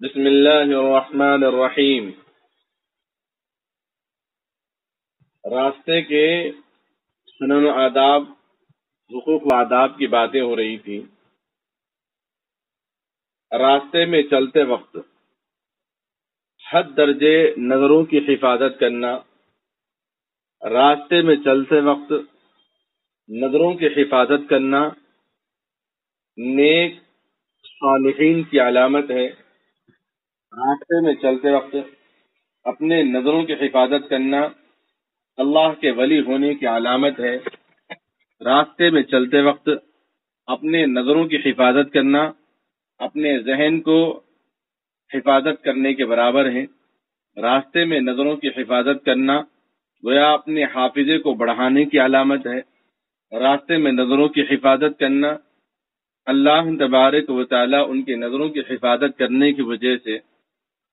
بسم اللہ الرحمن الرحیم۔ راستے کے سنن و آداب، حقوق و آداب کی باتیں ہو رہی تھی۔ راستے میں چلتے وقت حد درجے نظروں کی حفاظت کرنا، راستے میں چلتے وقت نظروں کی حفاظت کرنا نیک صالحین کی علامت ہے۔ راستے میں چلتے وقت اپنے نظروں کی حفاظت کرنا اللہ کے ولی ہونے کی علامت ہے۔ راستے میں چلتے وقت اپنے نظروں کی حفاظت کرنا اپنے ذہن کو حفاظت کرنے کے برابر ہے۔ راستے میں نظروں کی حفاظت کرنا گویا اپنے حافظے کو بڑھانے کی علامت ہے۔ راستے میں نظروں کی حفاظت کرنا اللہ تبارک و تعالی ان کی نظروں کی حفاظت کرنے کی وجہ سے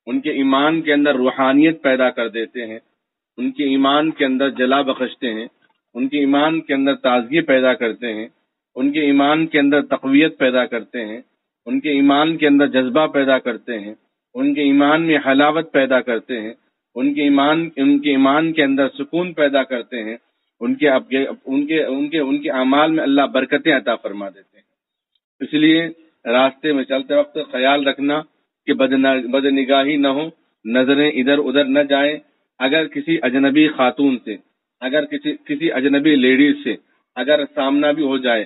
ان کے ایمان کے اندر روحانیت پیدا کر دیتے ہیں، ان کے ایمان کے اندر جلا بخشتے ہیں، ان کے ایمان کے اندر تازگی پیدا کرتے ہیں، ان کے ایمان کے اندر تقویت پیدا کرتے ہیں، ان کے ایمان کے اندر جذبہ پیدا کرتے ہیں، ان کے ایمان میں حلاوت پیدا کرتے ہیں، ان کے ایمان کے اندر سکون پیدا کرتے ہیں، ان کے اعمال میں اللہ برکتیں عطا فرما دیتے ہیں۔ اس لیے راستے میں چلتے وقت خیال رکھنا کہ بد نگاہی نہ ہو، نظریں ادھر ادھر نہ جائیں۔ اگر کسی اجنبی خاتون سے، اگر کسی اجنبی لیڈیز سے اگر سامنا بھی ہو جائے،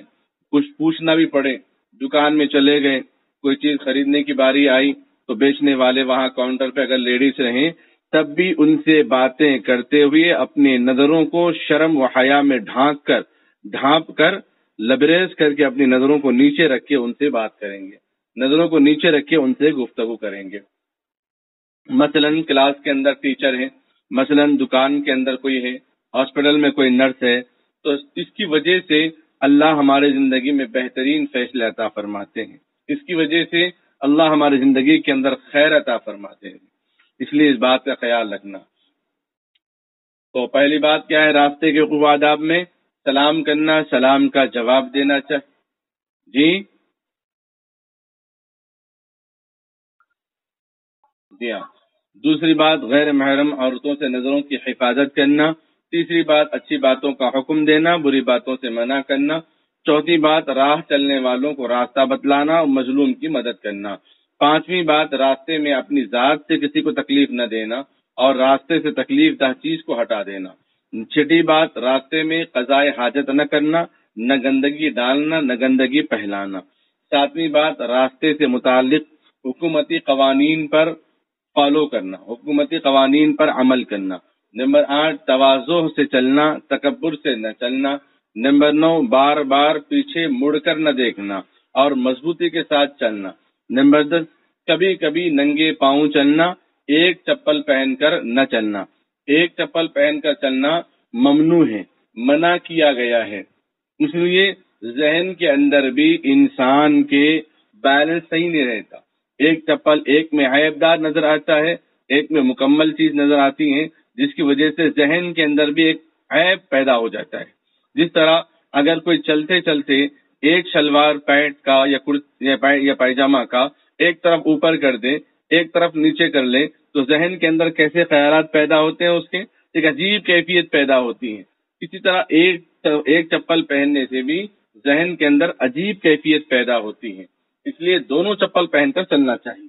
کچھ پوچھنا بھی پڑے، دکان میں چلے گئے، کوئی چیز خریدنے کی باری آئی تو بیچنے والے وہاں کاؤنٹر پہ اگر لیڈیز رہیں تب بھی ان سے باتیں کرتے ہوئے اپنے نظروں کو شرم و حیا میں ڈھانپ کر لبریز کر کے اپنی نظروں کو نیچے رکھ کے ان سے بات کریں گے، نظروں کو نیچے رکھ کے ان سے گفتگو کریں گے۔ مثلا کلاس کے اندر ٹیچر ہے، مثلا دکان کے اندر کوئی ہے، ہاسپٹل میں کوئی نرس ہے، تو اس کی وجہ سے اللہ ہمارے زندگی میں بہترین فیصلے عطا فرماتے ہیں، اس کی وجہ سے اللہ ہماری زندگی کے اندر خیر عطا فرماتے ہیں۔ اس لیے اس بات کا خیال رکھنا۔ تو پہلی بات کیا ہے راستے کے حقوق و آداب میں؟ سلام کرنا، سلام کا جواب دینا جی ہاں۔ دوسری بات غیر محرم عورتوں سے نظروں کی حفاظت کرنا۔ تیسری بات اچھی باتوں کا حکم دینا، بری باتوں سے منع کرنا۔ چوتھی بات راہ چلنے والوں کو راستہ بتلانا اور مظلوم کی مدد کرنا۔ پانچویں بات راستے میں اپنی ذات سے کسی کو تکلیف نہ دینا اور راستے سے تکلیف دہ چیز کو ہٹا دینا۔ چھٹی بات راستے میں قضاء حاجت نہ کرنا، نہ گندگی ڈالنا، نہ گندگی پھیلانا۔ ساتویں بات راستے سے متعلق حکومتی قوانین پر فالو کرنا، حکومتی قوانین پر عمل کرنا۔ نمبر 8 تواضع سے چلنا، تکبر سے نہ چلنا۔ نمبر 9 بار بار پیچھے مڑ کر نہ دیکھنا اور مضبوطی کے ساتھ چلنا۔ نمبر 10 کبھی کبھی ننگے پاؤں چلنا، ایک چپل پہن کر نہ چلنا۔ ایک چپل پہن کر چلنا ممنوع ہے، منع کیا گیا ہے۔ اس لیے ذہن کے اندر بھی انسان کے بیلنس صحیح نہیں رہتا۔ ایک چپل ایک میں عیب دار نظر آتا ہے، ایک میں مکمل چیز نظر آتی ہے، جس کی وجہ سے ذہن کے اندر بھی ایک عیب پیدا ہو جاتا ہے۔ جس طرح اگر کوئی چلتے چلتے ایک شلوار پینٹ کا یا پائجامہ کا ایک طرف اوپر کر دے، ایک طرف نیچے کر لے تو ذہن کے اندر کیسے خیالات پیدا ہوتے ہیں، اس کے ایک عجیب کیفیت پیدا ہوتی ہے۔ اسی طرح ایک چپل پہننے سے بھی ذہن کے اندر عجیب کیفیت پیدا ہوتی ہے۔ اس لیے دونوں چپل پہن کر چلنا چاہیے۔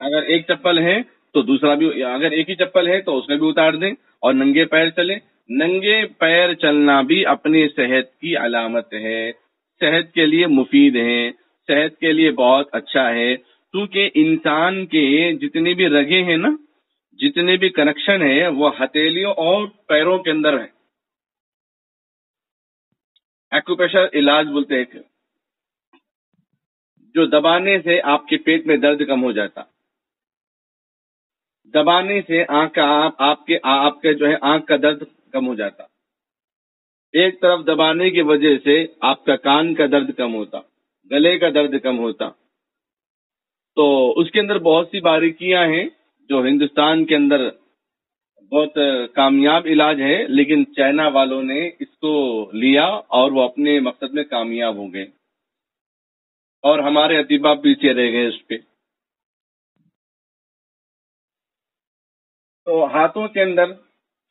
اگر ایک چپل ہے تو دوسرا بھی، اگر ایک ہی چپل ہے تو اس میں بھی اتار دیں اور ننگے پیر چلیں۔ ننگے پیر چلنا بھی اپنی صحت کی علامت ہے، صحت کے لیے مفید ہے، صحت کے لیے بہت اچھا ہے، کیونکہ انسان کے جتنی بھی رگیں ہیں نا، جتنے بھی کنیکشن ہیں وہ ہتھیلیوں اور پیروں کے اندر ہیں۔ ایکوپریشر علاج بولتے ہیں جو دبانے سے آپ کے پیٹ میں درد کم ہو جاتا، دبانے سے آنکھ کا آپ کے جو ہے آنکھ کا درد کم ہو جاتا، ایک طرف دبانے کی وجہ سے آپ کا کان کا درد کم ہوتا، گلے کا درد کم ہوتا۔ تو اس کے اندر بہت سی باریکیاں ہیں جو ہندوستان کے اندر بہت کامیاب علاج ہے، لیکن چائنا والوں نے اس کو لیا اور وہ اپنے مقصد میں کامیاب ہو گئے۔ اور ہمارے اطباء پیچھے رہ گئے اس پہ. تو ہاتھوں کے اندر،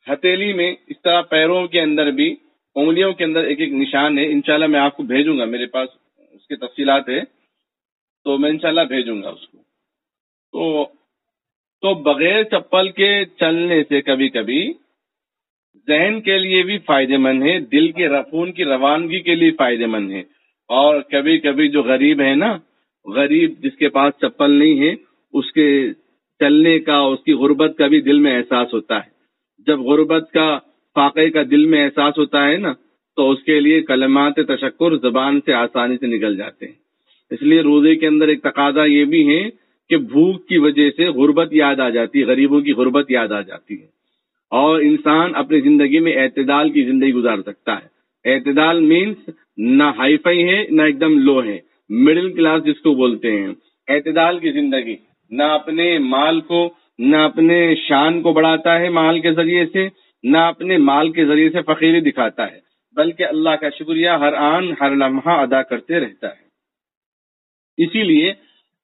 ہتھیلی میں، اس طرح پیروں کے اندر بھی، انگلیوں کے اندر ایک ایک نشان ہے. انشاءاللہ میں آپ کو بھیجوں گا، میرے پاس اس کی تفصیلات ہے، تو میں انشاءاللہ بھیجوں گا اس کو. تو بغیر چپل کے چلنے سے کبھی کبھی ذہن کے لیے بھی فائدہ مند ہے، دل کے خون کی روانگی کے لیے فائدہ مند ہے. اور کبھی کبھی جو غریب ہے نا، غریب جس کے پاس چپل نہیں ہے، اس کے چلنے کا، اس کی غربت کا بھی دل میں احساس ہوتا ہے. جب غربت کا، فاقے کا دل میں احساس ہوتا ہے نا، تو اس کے لیے کلمات تشکر زبان سے آسانی سے نکل جاتے ہیں. اس لیے روزے کے اندر ایک تقاضا یہ بھی ہے کہ بھوک کی وجہ سے غربت یاد آ جاتی ہے، غریبوں کی غربت یاد آ جاتی ہے، اور انسان اپنی زندگی میں اعتدال کی زندگی گزار سکتا ہے. اعتدال مینس نہ ہائی فائی ہے نہ ایک دم لو ہے، مڈل کلاس جس کو بولتے ہیں. اعتدال کی زندگی، نہ اپنے مال کو، نہ اپنے شان کو بڑھاتا ہے مال کے ذریعے سے، نہ اپنے مال کے ذریعے سے فقیری دکھاتا ہے، بلکہ اللہ کا شکریہ ہر آن ہر لمحہ ادا کرتے رہتا ہے. اسی لیے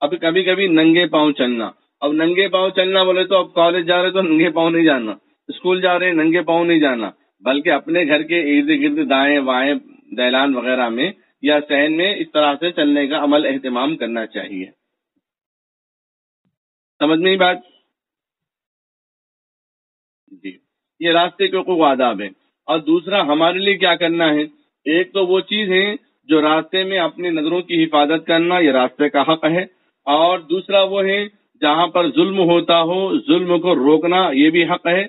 اب کبھی کبھی ننگے پاؤں چلنا. اب ننگے پاؤں چلنا بولے تو اب کالج جا رہے تو ننگے پاؤں نہیں جانا، اسکول جا رہے ہیں ننگے پاؤں نہیں جانا، بلکہ اپنے گھر کے ارد گرد دائیں بائیں دہلان وغیرہ میں یا صحن میں اس طرح سے چلنے کا عمل اہتمام کرنا چاہیے. سمجھ میں ہی بات؟ جی، یہ راستے کے حقوق و آداب ہیں. اور دوسرا ہمارے لیے کیا کرنا ہے؟ ایک تو وہ چیز ہے جو راستے میں اپنی نظروں کی حفاظت کرنا، یہ راستے کا حق ہے. اور دوسرا وہ ہے جہاں پر ظلم ہوتا ہو، ظلم کو روکنا، یہ بھی حق ہے.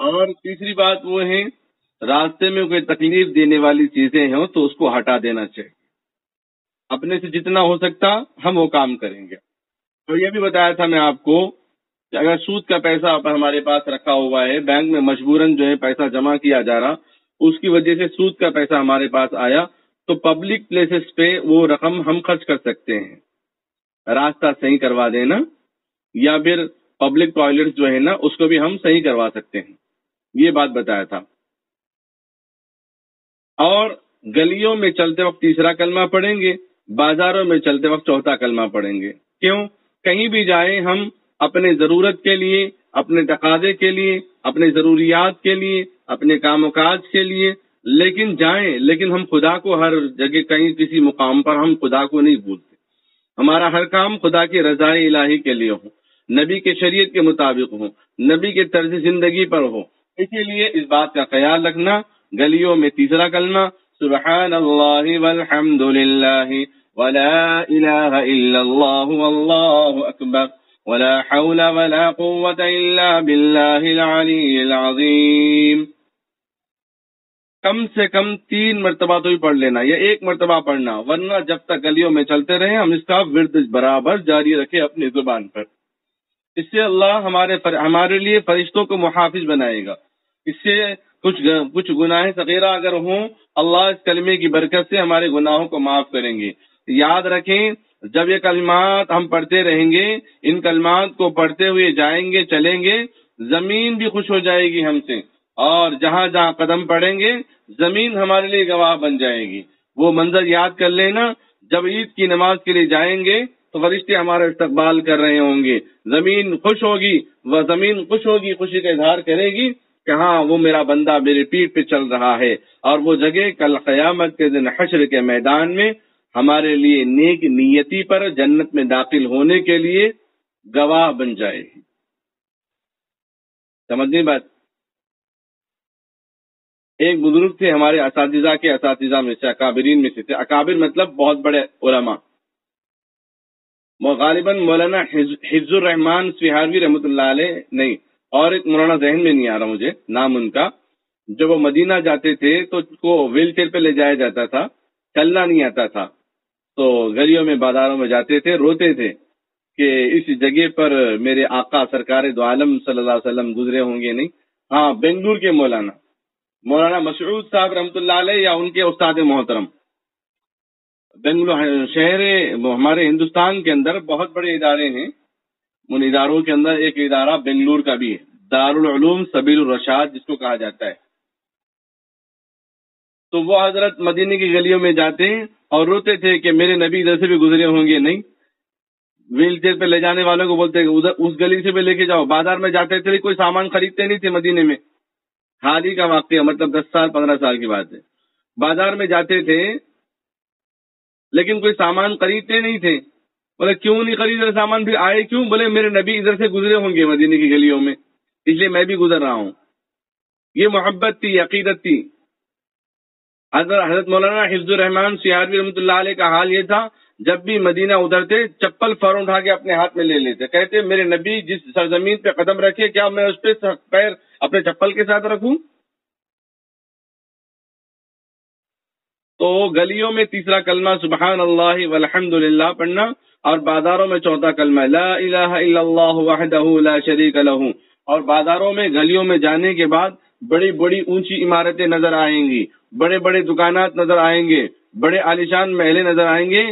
اور تیسری بات وہ ہے راستے میں کوئی تکلیف دینے والی چیزیں ہوں تو اس کو ہٹا دینا چاہیے. اپنے سے جتنا ہو سکتا ہم وہ کام کریں گے. تو یہ بھی بتایا تھا میں آپ کو کہ اگر سود کا پیسہ ہمارے پاس رکھا ہوا ہے، بینک میں مجبوراً جو ہے پیسہ جمع کیا جا رہا، اس کی وجہ سے سود کا پیسہ ہمارے پاس آیا، تو پبلک پلیسز پہ وہ رقم ہم خرچ کر سکتے ہیں. راستہ صحیح کروا دینا، یا پھر پبلک ٹوائلٹ جو ہے نا اس کو بھی ہم صحیح کروا سکتے ہیں. یہ بات بتایا تھا. اور گلیوں میں چلتے وقت تیسرا کلمہ پڑھیں گے، بازاروں میں چلتے وقت چوتھا کلمہ پڑھیں گے. کیوں؟ کہیں بھی جائیں ہم اپنے ضرورت کے لیے، اپنے تقاضے کے لیے، اپنے ضروریات کے لیے، اپنے کام و کاج کے لیے، لیکن جائیں، لیکن ہم خدا کو ہر جگہ کہیں کسی مقام پر ہم خدا کو نہیں بھولتے. ہمارا ہر کام خدا کی رضا الہی کے لیے ہو، نبی کے شریعت کے مطابق ہو، نبی کے طرز زندگی پر ہو. اسی لیے اس بات کا خیال رکھنا. گلیوں میں تیسرا کلمہ سبحان اللہ والحمد للہ ولا الہ الا اللہ واللہ اکبر ولا حول ولا قوة الا باللہ العلی العظیم. کم سے کم 3 مرتبہ تو ہی پڑھ لینا، یا 1 مرتبہ پڑھنا، ورنہ جب تک گلیوں میں چلتے رہیں ہم اس کا ورد برابر جاری رکھے اپنی زبان پر. اس سے اللہ ہمارے لیے فرشتوں کو محافظ بنائے گا. اس سے کچھ گناہ صغیرہ اگر ہوں، اللہ اس کلمے کی برکت سے ہمارے گناہوں کو معاف کریں گے. یاد رکھیں، جب یہ کلمات ہم پڑھتے رہیں گے، ان کلمات کو پڑھتے ہوئے جائیں گے، چلیں گے، زمین بھی خوش ہو جائے گی ہم سے، اور جہاں جہاں قدم پڑیں گے زمین ہمارے لیے گواہ بن جائے گی. وہ منظر یاد کر لینا، جب عید کی نماز کے لیے جائیں گے تو فرشتے ہمارا استقبال کر رہے ہوں گے، زمین خوش ہوگی، وہ زمین خوش ہوگی، خوشی کا اظہار کرے گی کہ ہاں وہ میرا بندہ میری پیٹھ پہ چل رہا ہے. اور وہ جگہ کل قیامت کے دن حشر کے میدان میں ہمارے لیے نیک نیتی پر جنت میں داخل ہونے کے لیے گواہ بن جائے گی. سمجھنی بات؟ ایک بزرگ تھے ہمارے اساتذہ کے اساتذہ میں سے، اکابرین میں سے تھے. اکابر مطلب بہت بڑے علماء. غالباً مولانا حفظ الرحمان سہاروی رحمۃ اللہ علیہ نہیں، اور ایک مولانا ذہن میں نہیں آ رہا مجھے نام ان کا. جب وہ مدینہ جاتے تھے تو اس کو ویل چیئر پہ لے جایا جاتا تھا، چلنا نہیں آتا تھا، تو گلیوں میں بازاروں میں جاتے تھے، روتے تھے کہ اس جگہ پر میرے آقا سرکار دو عالم صلی اللہ علیہ وسلم گزرے ہوں گے نہیں. ہاں، بنگلور کے مولانا مسعود صاحب رحمۃ اللہ علیہ، یا ان کے استاد محترم. بنگلور شہر ہمارے ہندوستان کے اندر بہت بڑے ادارے ہیں، ان اداروں کے اندر ایک ادارہ بنگلور کا بھی ہے، دارالعلوم سبیل الرشاد جس کو کہا جاتا ہے. تو وہ حضرت مدینے کی گلیوں میں جاتے اور روتے تھے کہ میرے نبی ادھر سے بھی گزرے ہوں گے. نہیں، ویل چیئر پہ لے جانے والوں کو بولتے ادھر اس گلی سے بھی لے کے جاؤ. بازار میں جاتے تھے، کوئی سامان خریدتے نہیں تھے مدینے میں. حال ہی کا واقعہ، مطلب 10 سال 15 سال کی بات ہے. بازار میں جاتے تھے لیکن کوئی سامان خریدتے نہیں تھے. بولے کیوں نہیں خرید رہے سامان؟ پھر آئے کیوں؟ بولے میرے نبی ادھر سے گزرے ہوں گے مدینے کی گلیوں میں، اس لیے میں بھی گزر رہا ہوں. یہ محبت تھی، عقیدت تھی. حضرت مولانا حفظ الرحمان سیاروی رحمۃ اللہ علیہ کا حال یہ تھا، جب بھی مدینہ ادھرتے چپل فوراً اٹھا کے اپنے ہاتھ میں لے لیتے. کہتے میرے نبی جس سرزمین پہ قدم رکھے، کیا میں اس پہ پیر اپنے چپل کے ساتھ رکھوں؟ تو گلیوں میں تیسرا کلمہ سبحان اللہ والحمد للہ پڑھنا، اور بازاروں میں چوتھا کلمہ لا الہ الا اللہ وحدہ لا شریک لہ. اور بازاروں میں گلیوں میں جانے کے بعد بڑی بڑی اونچی عمارتیں نظر آئیں گی، بڑے بڑے دکانات نظر آئیں گے، بڑے عالیشان محلے نظر آئیں گے.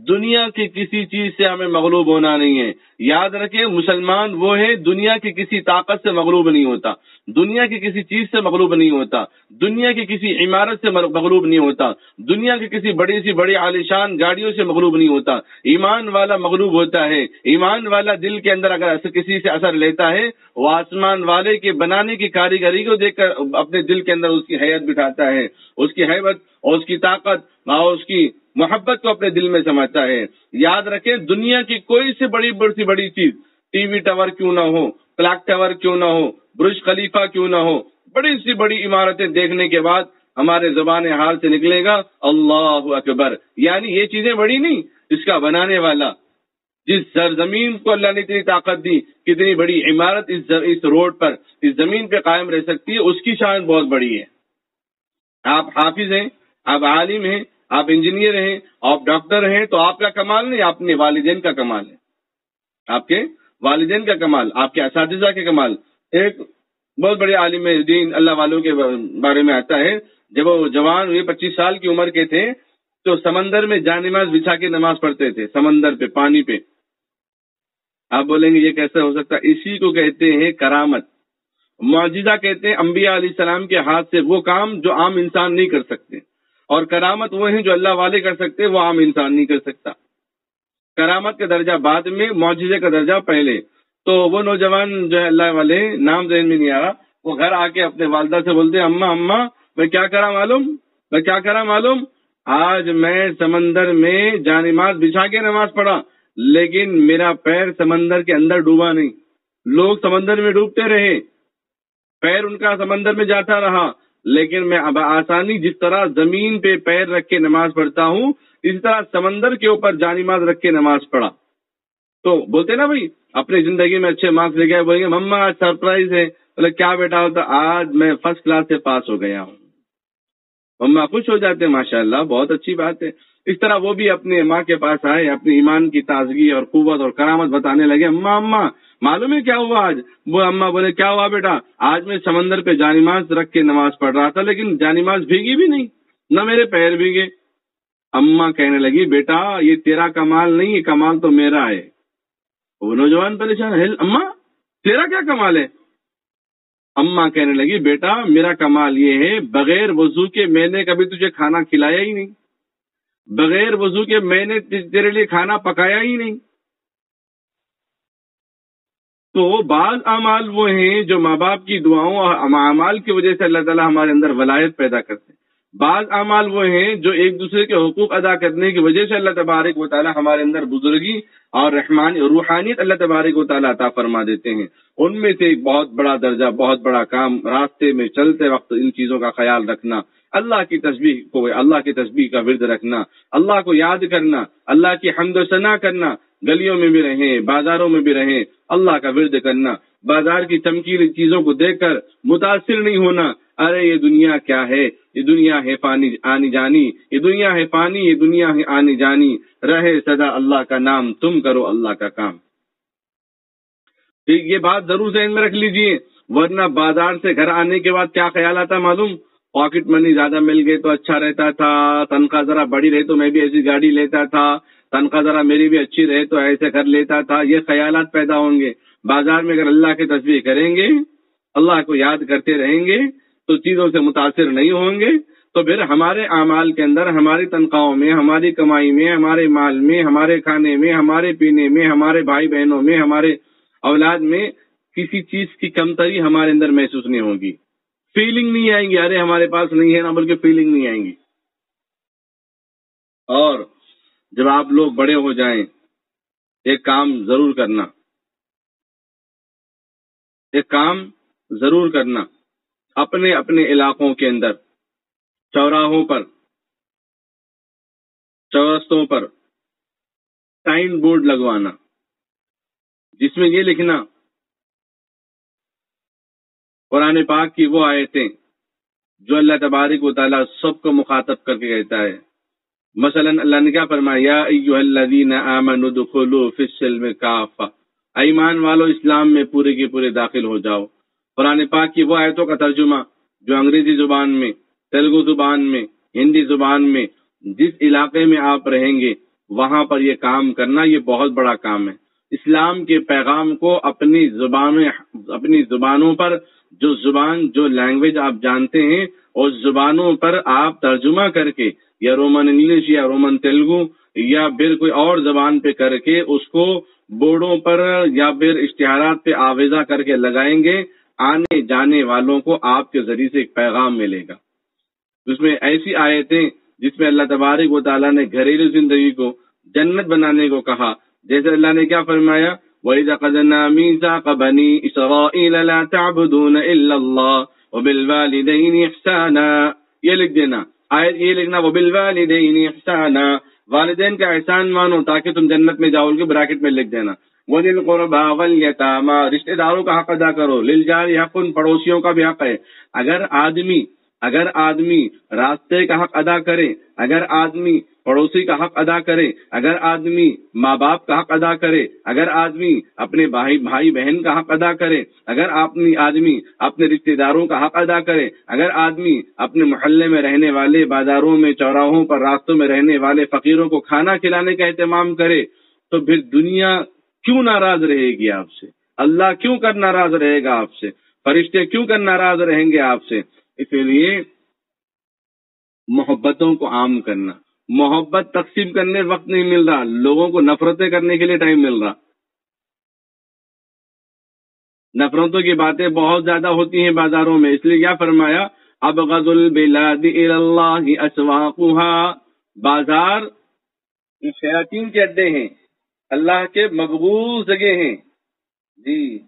دنیا کی کسی چیز سے ہمیں مغلوب ہونا نہیں ہے. یاد رکھیں، مسلمان وہ ہے دنیا کی کسی طاقت سے مغلوب نہیں ہوتا، دنیا کی کسی چیز سے مغلوب نہیں ہوتا، دنیا کی کسی عمارت سے مغلوب نہیں ہوتا، دنیا کی کسی بڑی سی بڑی عالیشان گاڑیوں سے مغلوب نہیں ہوتا. ایمان والا مغلوب ہوتا ہے. ایمان والا دل کے اندر اگر کسی سے اثر لیتا ہے، وہ آسمان والے کے بنانے کی کاریگری کو دیکھ کر اپنے دل کے اندر اس کی حیت بٹھاتا ہے، اس کی حیبت اور اس کی طاقت اور اس کی محبت کو اپنے دل میں سمجھتا ہے. یاد رکھیں، دنیا کی کوئی سے بڑی چیز، ٹی وی ٹاور کیوں نہ ہو، کلاک ٹاور کیوں نہ ہو، برج خلیفہ کیوں نہ ہو، بڑی سی بڑی عمارتیں دیکھنے کے بعد ہمارے زبان حال سے نکلے گا اللہ اکبر. یعنی یہ چیزیں بڑی نہیں، اس کا بنانے والا، جس سرزمین کو اللہ نے اتنی طاقت دی، کتنی بڑی عمارت اس روڈ پر، اس زمین پہ قائم رہ سکتی ہے، اس کی شان بہت بڑی ہے. آپ حافظ ہیں، آپ عالم ہیں، آپ انجینئر ہیں، آپ ڈاکٹر ہیں، تو آپ کا کمال نہیں، اپنے والدین کا کمال ہے، آپ کے والدین کا کمال، آپ کے اساتذہ کے کمال. ایک بہت بڑے عالم دین اللہ والوں کے بارے میں آتا ہے، جب وہ جوان ہوئے 25 سال کی عمر کے تھے تو سمندر میں جانماز بچھا کے نماز پڑھتے تھے، سمندر پہ، پانی پہ. آپ بولیں گے یہ کیسے ہو سکتا؟ اسی کو کہتے ہیں کرامت. معجزہ کہتے ہیں انبیاء علیہ السلام کے ہاتھ سے وہ کام جو عام انسان نہیں کر سکتے، اور کرامت وہ ہیں جو اللہ والے کر سکتے، وہ عام انسان نہیں کر سکتا. کرامت کا درجہ بعد میں، معجزے کا درجہ پہلے. تو وہ نوجوان جو ہے اللہ والے، نام ذہن میں نہیں آ رہا، وہ گھر آ کے اپنے والدہ سے بولتے ہیں اماں میں کیا کرا معلوم، آج میں سمندر میں جانماز بچھا کے نماز پڑھا لیکن میرا پیر سمندر کے اندر ڈوبا نہیں. لوگ سمندر میں ڈوبتے رہے، پیر ان کا سمندر میں جاتا رہا، لیکن میں اب آسانی جس طرح زمین پہ پیر رکھ کے نماز پڑھتا ہوں، اسی طرح سمندر کے اوپر جانماز رکھ کے نماز پڑھا. تو بولتے نا بھائی اپنی زندگی میں اچھے مارکس لے گئے، بولیں گے مما آج سرپرائز ہے. بولے کیا بیٹا ہوتا؟ آج میں فرسٹ کلاس سے پاس ہو گیا ہوں. مما خوش ہو جاتے ہیں، ماشاء اللہ بہت اچھی بات ہے. اس طرح وہ بھی اپنے ماں کے پاس آئے، اپنی ایمان کی تازگی اور قوت اور کرامت بتانے لگے. اماں معلوم ہے کیا ہوا آج؟ وہ اماں بولے کیا ہوا بیٹا؟ آج میں سمندر پہ جانماز رکھ کے نماز پڑھ رہا تھا لیکن جانماز بھیگی بھی نہیں، نہ میرے پیر بھیگے. اماں کہنے لگی بیٹا یہ تیرا کمال نہیں، یہ کمال تو میرا ہے. وہ نوجوان پریشان ہے، اماں تیرا کیا کمال ہے؟ اماں کہنے لگی بیٹا میرا کمال یہ ہے، بغیر وضو کے میں نے کبھی تجھے کھانا کھلایا ہی نہیں، بغیر وضو کے میں نے تیرے لیے کھانا پکایا ہی نہیں. تو بعض اعمال وہ ہیں جو ماں باپ کی دعاؤں اور اعمال کی وجہ سے اللہ تعالیٰ ہمارے اندر ولایت پیدا کرتے ہیں. بعض اعمال وہ ہیں جو ایک دوسرے کے حقوق ادا کرنے کی وجہ سے اللہ تبارک و تعالیٰ ہمارے اندر بزرگی اور روحانیت اللہ تبارک و تعالیٰ عطا فرما دیتے ہیں. ان میں سے ایک بہت بڑا درجہ، بہت بڑا کام، راستے میں چلتے وقت ان چیزوں کا خیال رکھنا، اللہ کی تسبیح کا ورد رکھنا، اللہ کو یاد کرنا، اللہ کی حمد و ثنا کرنا، گلیوں میں بھی رہیں، بازاروں میں بھی رہیں، اللہ کا ورد کرنا. بازار کی چمکیلی چیزوں کو دیکھ کر متاثر نہیں ہونا، ارے یہ دنیا کیا ہے، یہ دنیا ہے پانی آنی جانی، یہ دنیا ہے پانی، یہ دنیا ہے آنی جانی، رہے سدا اللہ کا نام، تم کرو اللہ کا کام. یہ بات ضرور ذہن میں رکھ لیجئے، ورنہ بازار سے گھر آنے کے بعد کیا خیال آتا معلوم؟ پاکٹ منی زیادہ مل گئی تو اچھا رہتا تھا، تنخواہ ذرا بڑی رہے تو میں بھی ایسی گاڑی لیتا تھا، تنخواہ ذرا میری بھی اچھی رہے تو ایسے گھر لیتا تھا. یہ خیالات پیدا ہوں گے. بازار میں اگر اللہ کی تسبیح کریں گے، اللہ کو یاد کرتے رہیں گے تو چیزوں سے متاثر نہیں ہوں گے. تو پھر ہمارے اعمال کے اندر، ہماری تنخواہوں میں، ہماری کمائی میں، ہمارے مال میں، ہمارے کھانے میں، ہمارے پینے میں، ہمارے بھائی بہنوں میں، ہمارے اولاد میں کسی چیز کی کمتری ہمارے اندر محسوس نہیں ہوگی. فیلنگ نہیں آئیں گی، ارے ہمارے پاس نہیں ہے نا، بلکہ فیلنگ نہیں آئیں گی. اور جب آپ لوگ بڑے ہو جائیں، ایک کام ضرور کرنا، ایک کام ضرور کرنا، اپنے اپنے علاقوں کے اندر چوراہوں پر، چورستوں پر سائن بورڈ لگوانا، جس میں یہ لکھنا قرآن پاک کی وہ آیتیں جو اللہ تبارک و تعالیٰ سب کو مخاطب کر کے کہتا ہے. مثلا اللہ نے کیا فرمایا؟ یا ایھا الذین آمنوا ادخلوا فی السلم کافہ، ایمان والو اسلام میں پورے کے پورے داخل ہو جاؤ. قرآن پاک کی وہ آیتوں کا ترجمہ جو انگریزی زبان میں، تیلگو زبان میں، ہندی زبان میں، جس علاقے میں آپ رہیں گے وہاں پر یہ کام کرنا، یہ بہت بڑا کام ہے. اسلام کے پیغام کو اپنی زبانوں پر، جو زبان، جو لینگویج آپ جانتے ہیں، اس زبانوں پر آپ ترجمہ کر کے، یا رومن انگلش یا رومن تیلگو یا پھر کوئی اور زبان پہ کر کے اس کو بورڈوں پر یا پھر اشتہارات پہ آویزہ کر کے لگائیں گے. آنے جانے والوں کو آپ کے ذریعے سے ایک پیغام ملے گا. اس میں ایسی آیتیں جس میں اللہ تبارک و تعالیٰ نے گھریلو زندگی کو جنت بنانے کو کہا، جیسے اللہ نے کیا فرمایا؟ وَإِذَا أَخَذْنَا مِيثَاقَ بَنِي إِسْرَائِيلَ لَا تَعْبُدُونَ إِلَّا اللَّهَ وَبِالْوَالِدَيْنِ إِحْسَانًا. یہ لکھ دینا، آیت یہ لکھنا وَبِالْوَالِدَيْنِ إِحْسَانًا، والدین کا احسان مانو تاکہ تم جنت میں جاؤ. کے براکٹ میں لکھ دینا وَذِي الْقُرْبَى وَالْيَتَامَى، رشتہ داروں کا حق ادا کرو. لِلْجَارِ حَقٌّ، پڑوسیوں کا بھی حق ہے. اگر آدمی راستے کا حق ادا کرے، اگر آدمی پڑوسی کا حق ادا کرے، اگر آدمی ماں باپ کا حق ادا کرے، اگر آدمی اپنے بھائی بہن کا حق ادا کرے، اگر آدمی اپنے رشتہ داروں کا حق ادا کرے، اگر آدمی اپنے محلے میں رہنے والے، بازاروں میں، چوراہوں پر، راستوں میں رہنے والے فقیروں کو کھانا کھلانے کا اہتمام کرے، تو پھر دنیا کیوں ناراض رہے گی آپ سے؟ اللہ کیوں کر ناراض رہے گا آپ سے؟ فرشتے کیوں کر ناراض رہیں گے آپ سے؟ اسی لیے محبتوں کو عام کرنا. محبت تقسیم کرنے وقت نہیں مل رہا، لوگوں کو نفرتیں کرنے کے لیے ٹائم مل رہا. نفرتوں کی باتیں بہت زیادہ ہوتی ہیں بازاروں میں، اس لیے کیا فرمایا؟ ابغض البلاد الی اللہ اسواقها. بازار شیاطین کے اڈے ہیں، اللہ کے مبغوض جگہ ہیں. جی،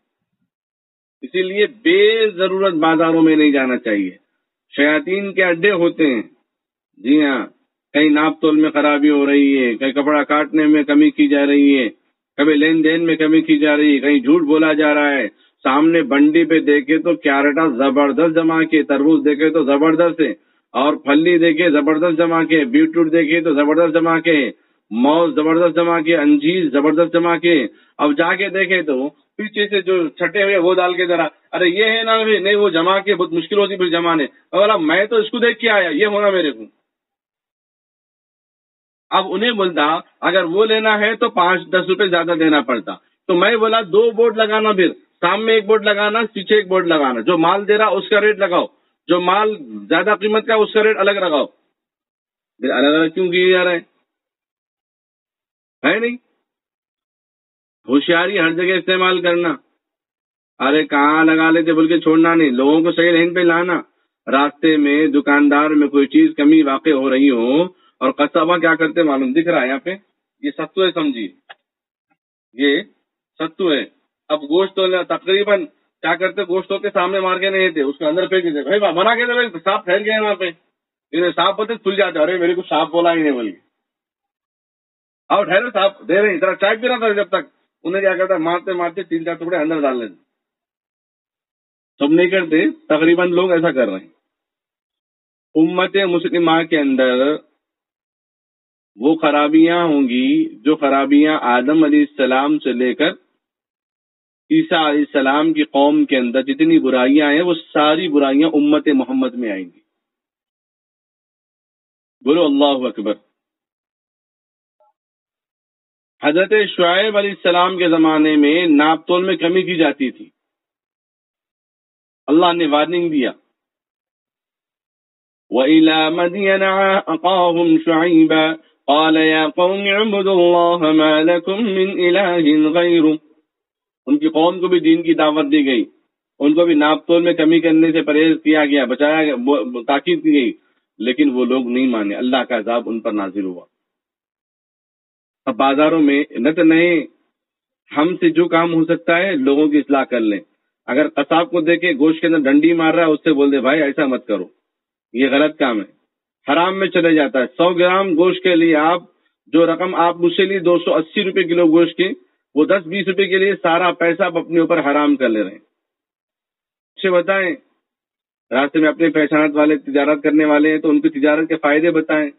اسی لیے بے ضرورت بازاروں میں نہیں جانا چاہیے، شیاطین کے اڈے ہوتے ہیں. جی ہاں، کہیں ناپ تول میں خرابی ہو رہی ہے، کہیں کپڑا کاٹنے میں کمی کی جا رہی ہے، کبھی لین دین میں کمی کی جا رہی ہے، کہیں جھوٹ بولا جا رہا ہے. سامنے بنڈی پہ دیکھے تو کیرٹا زبردست جما کے، تربوز دیکھے تو زبردست ہے، اور پھلی دیکھے زبردست جما کے، بیٹروٹ دیکھے تو زبردست جما کے، موز زبردست جما کے، انجیر زبردست جما کے. اب جا کے دیکھے تو پیچھے سے جو چھٹے ہوئے وہ ڈال کے ذرا، ارے یہ ہے نا، نہیں وہ جما کے بہت مشکل ہوتی پھر جمانے. بولا میں تو اس کو دیکھ کے آیا، یہ ہونا میرے کو. اب انہیں بولتا اگر وہ لینا ہے تو 5-10 روپے زیادہ دینا پڑتا. تو میں بولا 2 بورڈ لگانا، پھر سامنے ایک بورڈ لگانا، پیچھے ایک بورڈ لگانا. جو مال دے رہا اس کا ریٹ لگاؤ، جو مال زیادہ قیمت کا اس کا ریٹ الگ لگاؤ. پھر الگ الگ کیوں کیے جا رہے ہیں؟ نہیں، ہوشیاری ہر جگہ استعمال کرنا. ارے کہاں لگا لیتے بول کے چھوڑنا نہیں، لوگوں کو صحیح لائن پہ لانا. راستے میں دکاندار میں کوئی چیز کمی واقع ہو رہی ہو، اور قصبہ کیا کرتے معلوم دکھ رہا ہے یہاں پہ، یہ ستو ہے، سمجھیے یہ ستو ہے. اب گوشت تو تقریباً کیا کرتے، گوشت کے سامنے مار کے نہیں تھے، اس کے اندر پھینک دیتے. بھائی منع کے تھے، سانپ پھیل گئے وہاں پہ. سانپ بولتے کھل جاتے، ارے میرے کو سانپ بولا ہی نہیں بول کے. اور ٹھہرے صاحب دے رہے ہیں، ذرا چائے پی رہا تھا جب تک. انہیں کیا کرتا، مارتے مارتے 3-4 ٹکڑے اندر ڈال لیتے. سب نہیں کرتے، تقریباً لوگ ایسا کر رہے ہیں. امت مسلمہ کے اندر وہ خرابیاں ہوں گی جو خرابیاں آدم علیہ السلام سے لے کر عیسیٰ علیہ السلام کی قوم کے اندر جتنی برائیاں ہیں، وہ ساری برائیاں امت محمد میں آئیں گی. بولو اللہ اکبر. حضرت شعیب علیہ السلام کے زمانے میں ناپ تول میں کمی کی جاتی تھی. اللہ نے وارننگ دیا وَإِلَى مَدْيَنَ أَخَاهُمْ شُعَيْبًا قَالَ يَا قَوْمِ اعْبُدُوا اللَّهَ مَا لَكُمْ مِنْ إِلَٰهٍ غَيْرُهُ. ان کی قوم کو بھی دین کی دعوت دی گئی، ان کو بھی ناپ تول میں کمی کرنے سے پرہیز کیا گیا، بچایا گیا، تاکید کی گئی، لیکن وہ لوگ نہیں مانے، اللہ کا عذاب ان پر نازل ہوا. اب بازاروں میں نہ تو نئے ہم سے جو کام ہو سکتا ہے لوگوں کی اصلاح کر لیں. اگر قصاب کو دیکھے گوشت کے اندر ڈنڈی مار رہا ہے، اس سے بول دے بھائی ایسا مت کرو، یہ غلط کام ہے، حرام میں چلے جاتا ہے. 100 گرام گوشت کے لیے آپ جو رقم آپ مجھ سے لی 280 روپے کلو گوشت کی، وہ 10-20 روپے کے لیے سارا پیسہ آپ اپنے اوپر حرام کر لے رہے ہیں. اسے بتائیں، راستے میں اپنے پہچانت والے تجارت کرنے والے ہیں تو ان کی تجارت کے فائدے بتائیں،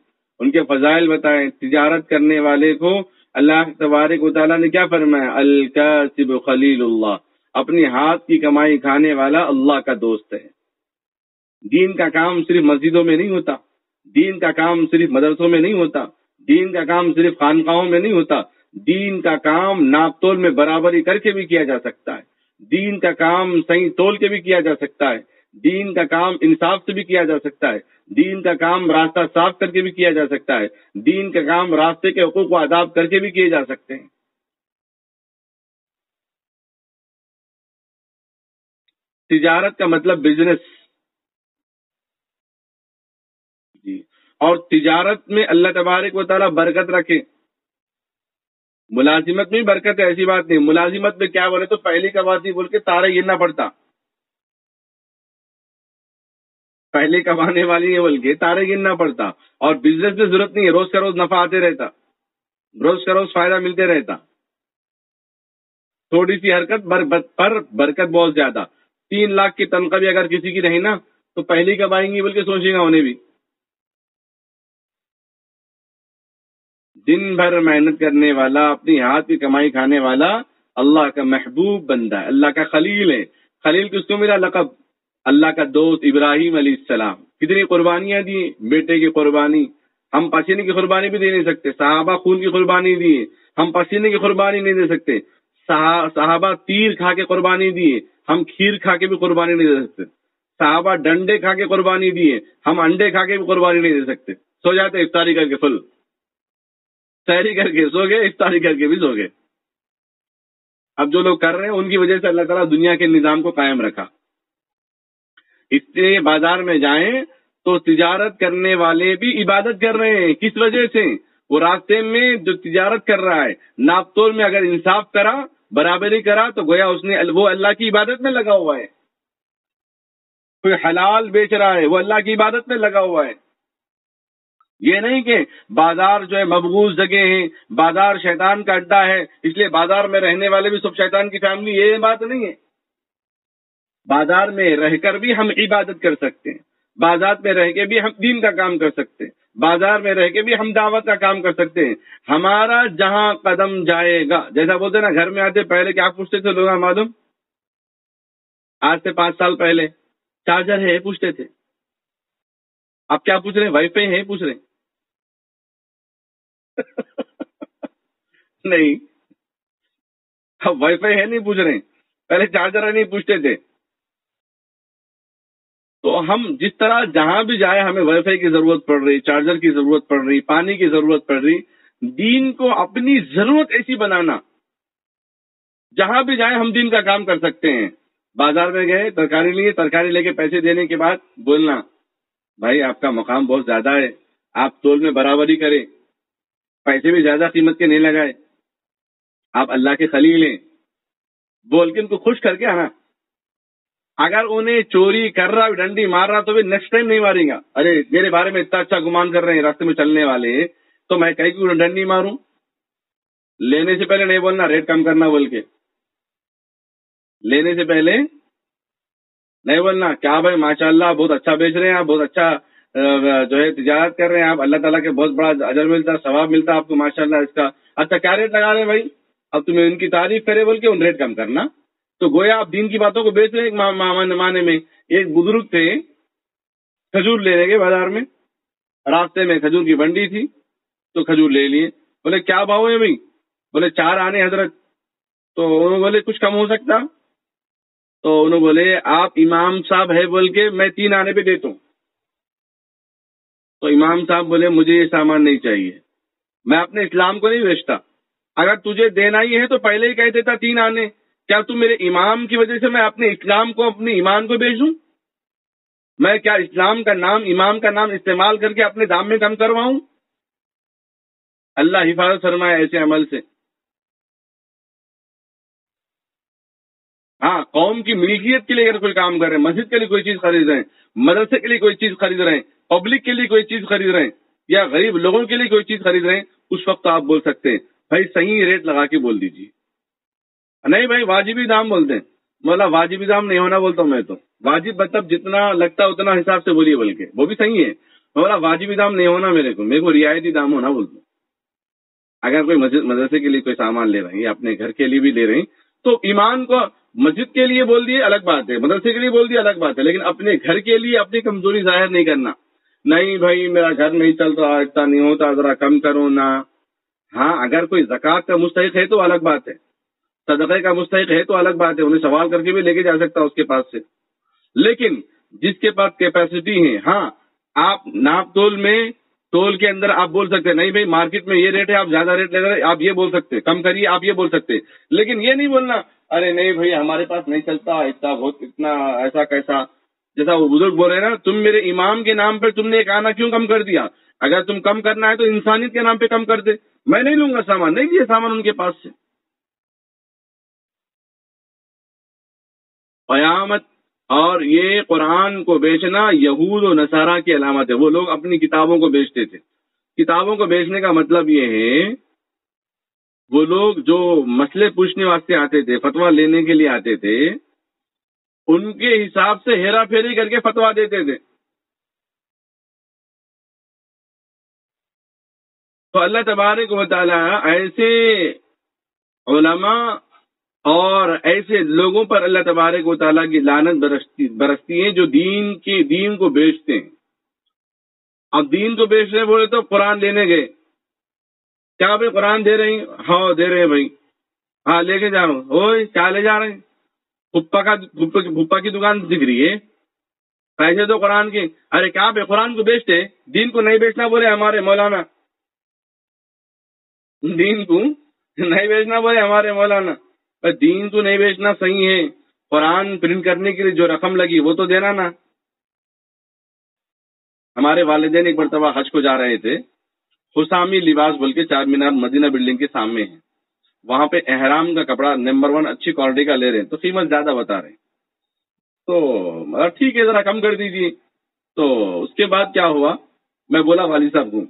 ان کے فضائل بتائیں. تجارت کرنے والے کو اللہ تبارک و تعالیٰ نے کیا فرمایا؟ الکاسب خلیل اللہ، اپنی ہاتھ کی کمائی کھانے والا اللہ کا دوست ہے. دین کا کام صرف مسجدوں میں نہیں ہوتا، دین کا کام صرف مدرسوں میں نہیں ہوتا، دین کا کام صرف خانقاہوں میں نہیں ہوتا. دین کا کام ناپ تول میں برابری کر کے بھی کیا جا سکتا ہے، دین کا کام صحیح تول کے بھی کیا جا سکتا ہے، دین کا کام انصاف سے بھی کیا جا سکتا ہے، دین کا کام راستہ صاف کر کے بھی کیا جا سکتا ہے، دین کا کام راستے کے حقوق و آداب کر کے بھی کیے جا سکتے ہیں. تجارت کا مطلب بزنس، جی، اور تجارت میں اللہ تبارک و تعالیٰ برکت رکھے. ملازمت میں بھی برکت ہے، ایسی بات نہیں. ملازمت میں کیا بولے تو پہلی کا بات نہیں بول کے تارے گرنا پڑتا، پہلے کمانے والی ہے بول کے تارے گرنا پڑتا. اور بزنس میں ضرورت نہیں ہے، روز کا روز نفع آتے رہتا، روز کا روز فائدہ ملتے رہتا. تھوڑی سی حرکت پر برکت بہت زیادہ. 3 لاکھ کی تنخواہ بھی اگر کسی کی رہی نا تو پہلی کب آئیں گی بول کے سوچے گا انہیں بھی. دن بھر محنت کرنے والا، اپنی ہاتھ کی کمائی کھانے والا اللہ کا محبوب بندہ ہے، اللہ کا خلیل ہے. خلیل کس کو ملا لقب؟ اللہ کا دوست ابراہیم علیہ السلام. کتنی قربانیاں دی، بیٹے کی قربانی. ہم پسینے کی قربانی بھی دے نہیں سکتے، صحابہ خون کی قربانی دی، ہم پسینے کی قربانی نہیں دے سکتے. صحابہ تیر کھا کے قربانی دیے، ہم کھیر کھا کے بھی قربانی نہیں دے سکتے. صحابہ ڈنڈے کھا کے قربانی دیے، ہم انڈے کھا کے بھی قربانی نہیں دے سکتے. سو جاتے افطاری کر کے، فل سحری کر کے سو گئے، افطاری کر کے بھی سو گئے. اب جو لوگ کر رہے ہیں ان کی وجہ سے اللہ تعالیٰ دنیا کے نظام کو قائم رکھا. اس لیے بازار میں جائیں تو تجارت کرنے والے بھی عبادت کر رہے ہیں. کس وجہ سے؟ وہ راستے میں جو تجارت کر رہا ہے ناپ تول میں اگر انصاف کرا، برابری کرا، تو گویا اس نے وہ اللہ کی عبادت میں لگا ہوا ہے. کوئی حلال بیچ رہا ہے وہ اللہ کی عبادت میں لگا ہوا ہے. یہ نہیں کہ بازار جو ہے مبغوض جگہ ہے، بازار شیطان کا اڈا ہے اس لیے بازار میں رہنے والے بھی سب شیطان کی فیملی، یہ بات نہیں ہے. بازار میں رہ کر بھی ہم عبادت کر سکتے ہیں، بازار میں رہ کے بھی ہم دین کا کام کر سکتے ہیں، بازار میں رہ کے بھی ہم دعوت کا کام کر سکتے ہیں. ہمارا جہاں قدم جائے گا، جیسا بولتے ہیں نا گھر میں آتے پہلے کیا پوچھتے تھے لوگ معلوم؟ آج سے 5 سال پہلے چارجر ہے پوچھتے تھے. اب کیا پوچھ رہے ہیں؟ وائی فائی ہے پوچھ رہے ہیں. نہیں، اب وائی فائی ہے نہیں پوچھ رہے ہیں، پہلے چارجر ہے نہیں پوچھتے تھے. تو ہم جس طرح جہاں بھی جائے ہمیں وائی فائی کی ضرورت پڑ رہی، چارجر کی ضرورت پڑ رہی، پانی کی ضرورت پڑ رہی. دین کو اپنی ضرورت ایسی بنانا، جہاں بھی جائیں ہم دین کا کام کر سکتے ہیں. بازار میں گئے ترکاری لیے، ترکاری لے کے پیسے دینے کے بعد بولنا بھائی آپ کا مقام بہت زیادہ ہے، آپ تول میں برابری کریں، پیسے بھی زیادہ قیمت کے نہیں لگائے، آپ اللہ کے خلیل ہیں، بول کے ان کو خوش کر کے آنا. اگر انہیں چوری کر رہا ڈنڈی مار رہا تو بھی نیکسٹ ٹائم نہیں ماریں گا. ارے میرے بارے میں اتنا اچھا گمان کر رہے ہیں راستے میں چلنے والے، تو میں کہیں کیوں ڈنڈی ماروں. لینے سے پہلے نہیں بولنا ریٹ کم کرنا بول کے، لینے سے پہلے نہیں بولنا کیا بھائی ماشاء اللہ بہت اچھا بیچ رہے ہیں آپ، بہت اچھا جو ہے تجارت کر رہے ہیں آپ، اللہ تعالیٰ کے بہت بڑا اجر ملتا ہے، ثواب ملتا ہے آپ کو ماشاء اللہ اس کا. اچھا کیا ریٹ لگا رہے ہیں بھائی؟ اب تمہیں ان کی تعریف کرے بول کے ان ریٹ کم کرنا. تو گویا آپ دین کی باتوں کو بیچ رہے ہیں. ایک معنی میں ایک بزرگ تھے، کھجور لے گئے بازار میں، راستے میں کھجور کی منڈی تھی تو کھجور لے لیے. بولے کیا بھاؤ ہے بھائی؟ بولے 4 آنے حضرت. تو انہوں بولے کچھ کم ہو سکتا؟ تو انہوں بولے آپ امام صاحب ہے بول کے میں 3 آنے پہ دیتا ہوں. تو امام صاحب بولے مجھے یہ سامان نہیں چاہیے، میں اپنے اسلام کو نہیں بیچتا، اگر تجھے دینا ہی ہے تو پہلے ہی کہہ دیتا 3 آنے، کیا تم میرے امام کی وجہ سے میں اپنے اسلام کو اپنے ایمان کو بیچ دوں؟ میں کیا اسلام کا نام امام کا نام استعمال کر کے اپنے دام میں کم کرواؤں؟ اللہ حفاظت فرمائے ایسے عمل سے۔ ہاں، قوم کی ملکیت کے لیے اگر کوئی کام کر رہے ہیں، مسجد کے لیے کوئی چیز خرید رہے ہیں، مدرسے کے لیے کوئی چیز خرید رہے ہیں، پبلک کے لیے کوئی چیز خرید رہے ہیں، یا غریب لوگوں کے لیے کوئی چیز خرید رہے ہیں، اس وقت آپ بول سکتے ہیں بھائی صحیح ریٹ لگا کے بول دیجیے۔ نہیں بھائی واجبی دام بولتے ہیں، مولا واجبی دام نہیں ہونا بولتا ہوں میں تو، واجب مطلب جتنا لگتا ہے اتنا حساب سے بولیے، بلکہ وہ بھی صحیح ہے، مولا واجبی دام نہیں ہونا، میرے کو رعایتی دام ہونا بولتا ہوں۔ اگر کوئی مسجد مدرسے کے لیے کوئی سامان لے رہے ہیں یا اپنے گھر کے لیے بھی لے رہے ہیں تو ایمان کو مسجد کے لیے بول دیے الگ بات ہے، مدرسے کے لیے بول دیا الگ بات ہے، لیکن اپنے گھر کے لیے اپنی کمزوری ظاہر نہیں کرنا، نہیں بھائی میرا گھر نہیں چلتا، اتنا نہیں ہوتا، ذرا کم کرو نا۔ ہاں، اگر کوئی زکوٰۃ کا مستحق ہے تو الگ بات ہے، صدقے کا مستحق ہے تو الگ بات ہے، انہیں سوال کر کے بھی لے کے جا سکتا اس کے پاس سے، لیکن جس کے پاس کیپیسٹی ہے، ہاں آپ ناپ تول کے اندر آپ بول سکتے ہیں نہیں بھائی مارکیٹ میں یہ ریٹ ہے، آپ زیادہ ریٹ لے رہے ہیں، آپ یہ بول سکتے ہیں، کم کریے آپ یہ بول سکتے ہیں، لیکن یہ نہیں بولنا ارے نہیں بھائی ہمارے پاس نہیں چلتا اتنا ایسا کیسا، جیسا وہ بزرگ بول رہے ہیں نا، تم میرے امام کے نام پہ تم نے ایک آنا کیوں کم کر دیا؟ اگر تم کم کرنا ہے تو انسانیت کے نام پہ کم کر دے، میں نہیں لوں گا سامان، نہیں لیے سامان ان کے پاس سے۔ قیامت اور یہ قرآن کو بیچنا یہود و نصارہ کی علامت ہے، وہ لوگ اپنی کتابوں کو بیچتے تھے۔ کتابوں کو بیچنے کا مطلب یہ ہے وہ لوگ جو مسئلے پوچھنے واسطے آتے تھے، فتویٰ لینے کے لیے آتے تھے، ان کے حساب سے ہیرا پھیری کر کے فتویٰ دیتے تھے۔ تو اللہ تبارک و تعالی ایسے علماء اور ایسے لوگوں پر اللہ تبارک و تعالیٰ کی لعنت برستی ہے جو دین کو بیچتے ہیں۔ اب دین کو بیچنے بولے تو قرآن لینے گئے، کیا بھائی قرآن دے رہی؟ ہاں دے رہے ہیں بھائی، ہاں لے کے جاؤ، اوئے کیا لے جا رہے ہیں؟ پھپا کی دکان دکھ رہی ہے، پیسے تو قرآن کے، ارے کیا بھائی قرآن کو بیچتے، دین کو نہیں بیچنا بولے ہمارے مولانا، دین کو نہیں بیچنا بولے ہمارے مولانا، دین تو نہیں بیچنا صحیح ہے، قرآن پرنٹ کرنے کے لیے جو رقم لگی وہ تو دینا نا۔ ہمارے والدین ایک مرتبہ حج کو جا رہے تھے، حسامی لباس بول کے 4 مینار مدینہ بلڈنگ کے سامنے ہے، وہاں پہ احرام کا کپڑا نمبر 1 اچھی کوالٹی کا لے رہے ہیں تو قیمت زیادہ بتا رہے ہیں، تو ٹھیک ہے ذرا کم کر دیجیے۔ تو اس کے بعد کیا ہوا، میں بولا والد صاحب کو،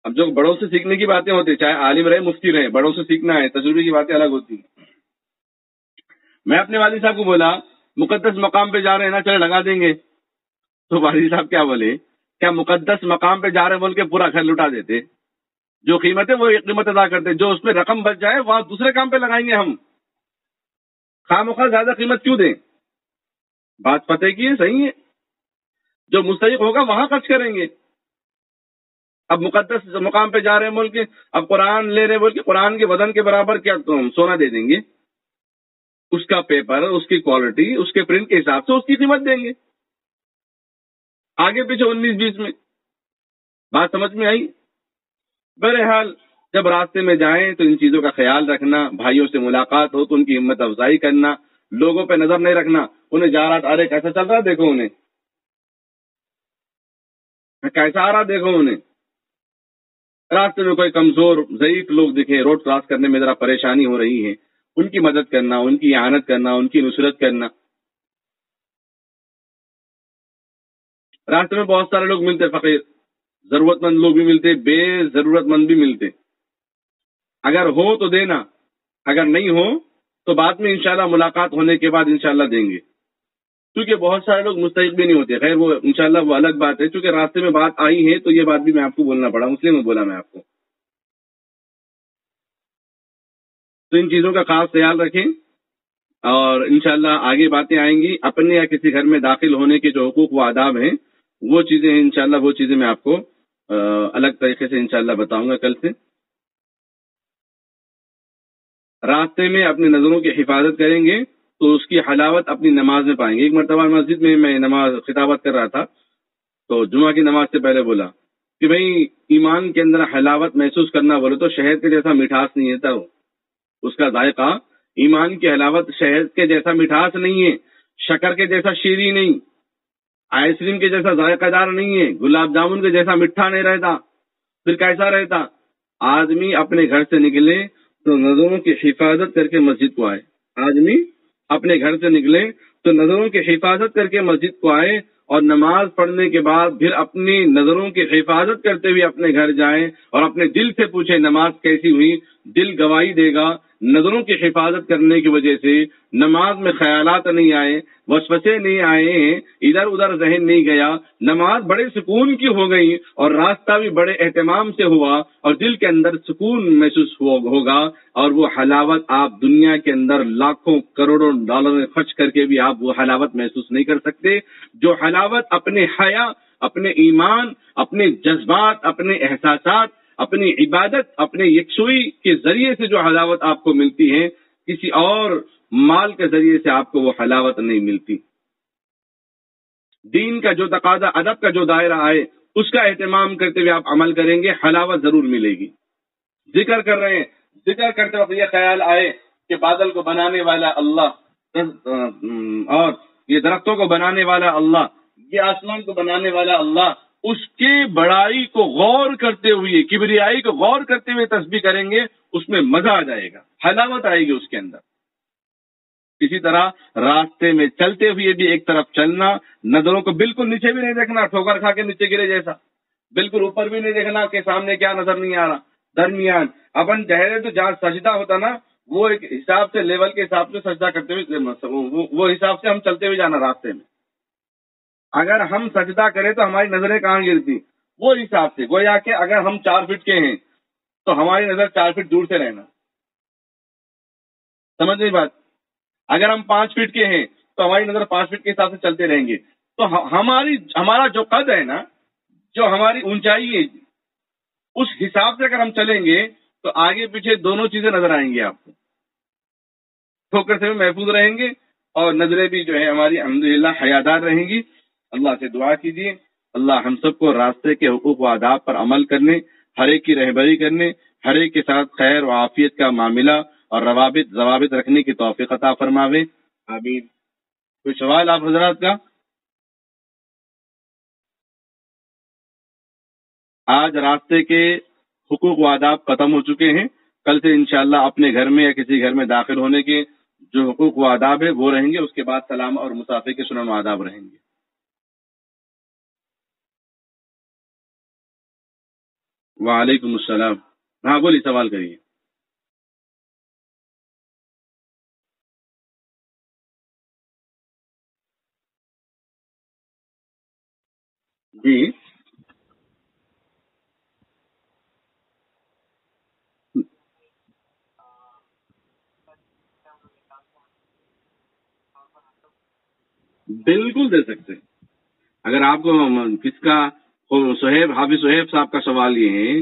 اب جو بڑوں سے سیکھنے کی باتیں ہوتی ہیں، چاہے عالم رہے مفتی رہے، بڑوں سے سیکھنا ہے، تجربے کی باتیں الگ ہوتی ہیں۔ میں اپنے والد صاحب کو بولا مقدس مقام پہ جا رہے ہیں نا، چلے لگا دیں گے۔ تو والد صاحب کیا بولے، کیا مقدس مقام پہ جا رہے بول کے پورا گھر لٹا دیتے؟ جو قیمت ہے وہ ایک قیمت ادا کرتے، جو اس میں رقم بچ جائے وہاں دوسرے کام پہ لگائیں گے ہم، خواہ زیادہ قیمت کیوں دیں؟ بات پتہ کی ہے، صحیح ہے، جو مستحق ہوگا وہاں خرچ کریں گے۔ اب مقدس مقام پہ جا رہے ہیں بول کے، اب قرآن لے رہے بول کے قرآن کے وزن کے برابر کیا تو ہم سونا دے دیں گے؟ اس کا پیپر، اس کی کوالٹی، اس کے پرنٹ کے حساب سے اس کی قیمت دیں گے، آگے پیچھے 19-20 میں۔ بات سمجھ میں آئی؟ بہرحال جب راستے میں جائیں تو ان چیزوں کا خیال رکھنا، بھائیوں سے ملاقات ہو تو ان کی ہمت افزائی کرنا، لوگوں پہ نظر نہیں رکھنا، انہیں جا رہا ارے کیسا چل رہا دیکھو انہیں، کیسا آ رہا دیکھو انہیں۔ راستے میں کوئی کمزور ضعیف لوگ دکھیں، روڈ کراس کرنے میں ذرا پریشانی ہو رہی ہے، ان کی مدد کرنا، ان کی اعانت کرنا، ان کی نصرت کرنا۔ راستے میں بہت سارے لوگ ملتے، فقیر ضرورت مند لوگ بھی ملتے، بے ضرورت مند بھی ملتے، اگر ہو تو دینا، اگر نہیں ہو تو بعد میں انشاءاللہ ملاقات ہونے کے بعد انشاءاللہ دیں گے، کیونکہ بہت سارے لوگ مستحق بھی نہیں ہوتے۔ خیر وہ انشاءاللہ وہ الگ بات ہے، چونکہ راستے میں بات آئی ہے تو یہ بات بھی میں آپ کو بولنا پڑا، اس لیے میں بولا میں آپ کو۔ تو ان چیزوں کا خاص خیال رکھیں، اور انشاءاللہ آگے باتیں آئیں گی، اپنے یا کسی گھر میں داخل ہونے کے جو حقوق و آداب ہیں وہ چیزیں ہیں، انشاءاللہ وہ چیزیں میں آپ کو الگ طریقے سے انشاءاللہ بتاؤں گا کل سے۔ راستے میں اپنی نظروں کی حفاظت کریں گے تو اس کی حلاوت اپنی نماز میں پائیں گے۔ ایک مرتبہ مسجد میں نماز خطابت کر رہا تھا، تو جمعہ کی نماز سے پہلے بولا کہ بھئی ایمان کے اندر حلاوت محسوس کرنا بولے تو شہد کے جیسا مٹھاس نہیں ہے، وہ اس کا ذائقہ، ایمان کی حلاوت شہد کے جیسا مٹھاس نہیں ہے، شکر کے جیسا شیریں نہیں، آئس کریم کے جیسا ذائقہ دار نہیں ہے، گلاب جامن کے جیسا میٹھا نہیں رہتا۔ پھر کیسا رہتا؟ آدمی اپنے گھر سے نکلے تو نظروں کی حفاظت کر کے مسجد کو آئے، آدمی اپنے گھر سے نکلے تو نظروں کی حفاظت کر کے مسجد کو آئے، اور نماز پڑھنے کے بعد پھر اپنی نظروں کی حفاظت کرتے ہوئے اپنے گھر جائیں اور اپنے دل سے پوچھیں نماز کیسی ہوئی۔ دل گواہی دے گا، نظروں کی حفاظت کرنے کی وجہ سے نماز میں خیالات نہیں آئے، وسوسے نہیں آئے، ادھر ادھر ذہن نہیں گیا، نماز بڑے سکون کی ہو گئی اور راستہ بھی بڑے اہتمام سے ہوا اور دل کے اندر سکون محسوس ہوگا، اور وہ حلاوت آپ دنیا کے اندر لاکھوں کروڑوں ڈالر خرچ کر کے بھی آپ وہ حلاوت محسوس نہیں کر سکتے۔ جو حلاوت اپنے حیا، اپنے ایمان، اپنے جذبات، اپنے احساسات، اپنی عبادت، اپنے یکسوئی کے ذریعے سے جو حلاوت آپ کو ملتی ہے، کسی اور مال کے ذریعے سے آپ کو وہ حلاوت نہیں ملتی۔ دین کا جو تقاضا، ادب کا جو دائرہ آئے، اس کا اہتمام کرتے ہوئے آپ عمل کریں گے، حلاوت ضرور ملے گی۔ ذکر کر رہے ہیں، ذکر کرتے وقت یہ خیال آئے کہ بادل کو بنانے والا اللہ، اور یہ درختوں کو بنانے والا اللہ، یہ آسمان کو بنانے والا اللہ، اس کی بڑائی کو غور کرتے ہوئے، کبریائی کو غور کرتے ہوئے تسبیح کریں گے، اس میں مزہ آ جائے گا، حلاوت آئے گی اس کے اندر۔ اسی طرح راستے میں چلتے ہوئے بھی ایک طرف چلنا، نظروں کو بالکل نیچے بھی نہیں دیکھنا ٹھوکر کھا کے نیچے گرے جیسا، بالکل اوپر بھی نہیں دیکھنا کہ سامنے کیا نظر نہیں آ رہا، درمیان اپن چہرے تو جہاں سجدہ ہوتا نا، وہ ایک حساب سے، لیول کے حساب سے سجدہ کرتے ہوئے، وہ حساب سے ہم چلتے ہوئے جانا راستے میں۔ اگر ہم سجدہ کریں تو ہماری نظریں کہاں گرتی، وہ حساب سے، گویا کہ اگر ہم 4 فٹ کے ہیں تو ہماری نظر 4 فٹ دور سے رہنا، سمجھ نہیں بات؟ اگر ہم 5 فٹ کے ہیں تو ہماری نظر 5 فٹ کے حساب سے چلتے رہیں گے، تو ہمارا جو قد ہے نا، جو ہماری اونچائی ہے، اس حساب سے اگر ہم چلیں گے تو آگے پیچھے دونوں چیزیں نظر آئیں گی آپ کو، ٹھوکر سے بھی محفوظ رہیں گے اور نظریں بھی جو ہے ہماری الحمدللہ حیادار رہیں گی۔ اللہ سے دعا کیجیے اللہ ہم سب کو راستے کے حقوق و آداب پر عمل کرنے، ہر ایک کی رہبری کرنے، ہر ایک کے ساتھ خیر و عافیت کا معاملہ اور ضوابط رکھنے کی توفیق عطا فرماوے، آمین۔ کوئی سوال آپ حضرات کا؟ آج راستے کے حقوق و آداب ختم ہو چکے ہیں، کل سے انشاءاللہ اپنے گھر میں یا کسی گھر میں داخل ہونے کے جو حقوق و آداب ہے وہ رہیں گے، اس کے بعد سلام اور مسافے کے سنن و آداب رہیں گے۔ وعلیکم السلام، ہاں بولیے، سوال کریے۔ جی بالکل دے سکتے ہیں۔ اگر آپ کو کس کا، حافظ صہیب صاحب کا سوال یہ ہے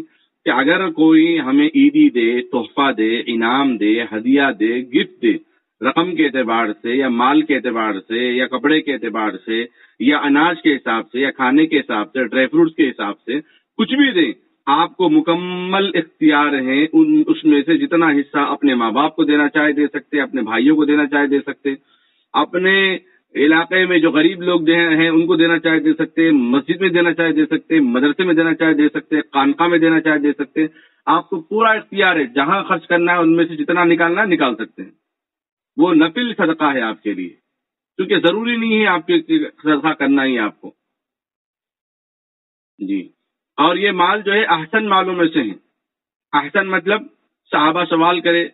کہ اگر کوئی ہمیں عیدی دے، تحفہ دے، انعام دے، ہدیہ دے، گفٹ دے، رقم کے اعتبار سے یا مال کے اعتبار سے یا کپڑے کے اعتبار سے یا اناج کے حساب سے یا کھانے کے حساب سے، ڈرائی فروٹس کے حساب سے، کچھ بھی دیں، آپ کو مکمل اختیار ہے اس میں سے جتنا حصہ اپنے ماں باپ کو دینا چاہے دے سکتے، اپنے بھائیوں کو دینا چاہے دے سکتے، اپنے علاقے میں جو غریب لوگ ہیں ان کو دینا چاہے دے سکتے، مسجد میں دینا چاہے دے سکتے، مدرسے میں دینا چاہے دے سکتے، خانقاہ میں دینا چاہے دے سکتے، آپ کو پورا اختیار ہے، جہاں خرچ کرنا ہے ان میں سے جتنا نکالنا ہے نکال سکتے ہیں، وہ نفل صدقہ ہے آپ کے لیے، کیونکہ ضروری نہیں ہے آپ کے صدقہ کرنا ہی آپ کو۔ جی، اور یہ مال جو ہے احسن مالوں میں سے ہے۔ احسن مطلب صحابہ سوال کرے